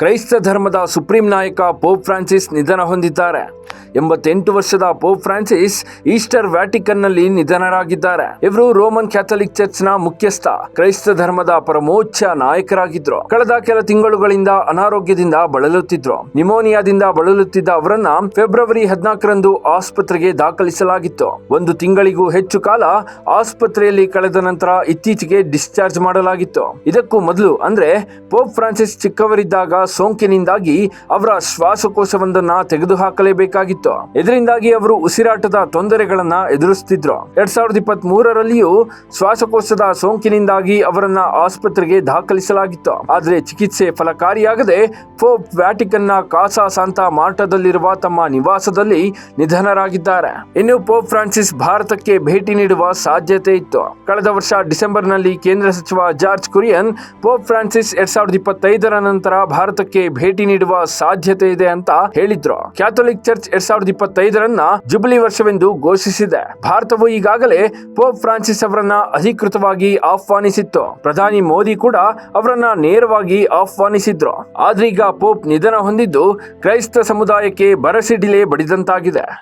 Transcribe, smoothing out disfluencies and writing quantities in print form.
ಕ್ರೈಸ್ತ ಧರ್ಮದ ಸುಪ್ರೀಂ ನಾಯಕ ಪೋಪ್ ಫ್ರಾನ್ಸಿಸ್ ನಿಧನ ಹೊಂದಿದ್ದಾರೆ. 88 ವರ್ಷದ ಪೋಪ್ ಫ್ರಾನ್ಸಿಸ್ ಈಸ್ಟರ್ ವ್ಯಾಟಿಕನ್ನಲ್ಲಿ ನಿಧನರಾಗಿದ್ದಾರೆ. ಇವರು ರೋಮನ್ ಕ್ಯಾಥೋಲಿಕ್ ಚರ್ಚ್ನ ಮುಖ್ಯಸ್ಥ, ಕ್ರೈಸ್ತ ಧರ್ಮದ ಪರಮೋಚ್ಚ ನಾಯಕರಾಗಿದ್ರು. ಕಳೆದ ಕೆಲ ತಿಂಗಳುಗಳಿಂದ ಅನಾರೋಗ್ಯದಿಂದ ಬಳಲುತ್ತಿದ್ರು. ನಿಮೋನಿಯಾದಿಂದ ಬಳಲುತ್ತಿದ್ದ ಅವರನ್ನ ಫೆಬ್ರವರಿ 14ರಂದು ಆಸ್ಪತ್ರೆಗೆ ದಾಖಲಿಸಲಾಗಿತ್ತು. 1 ತಿಂಗಳಿಗೂ ಹೆಚ್ಚು ಕಾಲ ಆಸ್ಪತ್ರೆಯಲ್ಲಿ ಕಳೆದ ನಂತರ ಇತ್ತೀಚೆಗೆ ಡಿಸ್ಚಾರ್ಜ್ ಮಾಡಲಾಗಿತ್ತು. ಇದಕ್ಕೂ ಮೊದಲು ಅಂದ್ರೆ ಪೋಪ್ ಫ್ರಾನ್ಸಿಸ್ ಚಿಕ್ಕವರಿದ್ದಾಗ ಸೋಂಕಿನಿಂದಾಗಿ ಅವರ ಶ್ವಾಸಕೋಶವೊಂದನ್ನ ತೆಗೆದುಹಾಕಲೇಬೇಕಾಗಿತ್ತು. ಇದರಿಂದಾಗಿ ಅವರು ಉಸಿರಾಟದ ತೊಂದರೆಗಳನ್ನ ಎದುರಿಸುತ್ತಿದ್ರು. 2023ರಲ್ಲಿಯೂ ಶ್ವಾಸಕೋಶದ ಸೋಂಕಿನಿಂದಾಗಿ ಅವರನ್ನ ಆಸ್ಪತ್ರೆಗೆ ದಾಖಲಿಸಲಾಗಿತ್ತು. ಆದರೆ ಚಿಕಿತ್ಸೆ ಫಲಕಾರಿಯಾಗದೆ ಪೋಪ್ ವ್ಯಾಟಿಕನ್ನ ಕಾಸಾ ಸಾಂತಾ ಮಾರ್ಟಾದಲ್ಲಿರುವ ತಮ್ಮ ನಿವಾಸದಲ್ಲಿ ನಿಧನರಾಗಿದ್ದಾರೆ. ಇನ್ನು ಪೋಪ್ ಫ್ರಾನ್ಸಿಸ್ ಭಾರತಕ್ಕೆ ಭೇಟಿ ನೀಡುವ ಸಾಧ್ಯತೆ ಇತ್ತು. ಕಳೆದ ವರ್ಷ ಡಿಸೆಂಬರ್ನಲ್ಲಿ ಕೇಂದ್ರ ಸಚಿವ ಜಾರ್ಜ್ ಕುರಿಯನ್ ಪೋಪ್ ಫ್ರಾನ್ಸಿಸ್ 2025ರ ನಂತರ ಭಾರತಕ್ಕೆ ಭೇಟಿ ನೀಡುವ ಸಾಧ್ಯತೆ ಇದೆ ಅಂತ ಹೇಳಿದ್ರು. ಕ್ಯಾಥೋಲಿಕ್ ಚರ್ಚ್ 2025ರನ್ನ ಜುಬಿಲಿ ವರ್ಷವೆಂದು ಘೋಷಿಸಿದೆ. ಭಾರತವು ಈಗಾಗಲೇ ಪೋಪ್ ಫ್ರಾನ್ಸಿಸ್ ಅವರನ್ನ ಅಧಿಕೃತವಾಗಿ ಆಹ್ವಾನಿಸಿತ್ತು. ಪ್ರಧಾನಿ ಮೋದಿ ಕೂಡ ಅವರನ್ನ ನೇರವಾಗಿ ಆಹ್ವಾನಿಸಿದ್ರು. ಆದ್ರೀಗ ಪೋಪ್ ನಿಧನ ಹೊಂದಿದ್ದು ಕ್ರೈಸ್ತ ಸಮುದಾಯಕ್ಕೆ ಬರಸಿಡಿಲೆ ಬಡಿದಂತಾಗಿದೆ.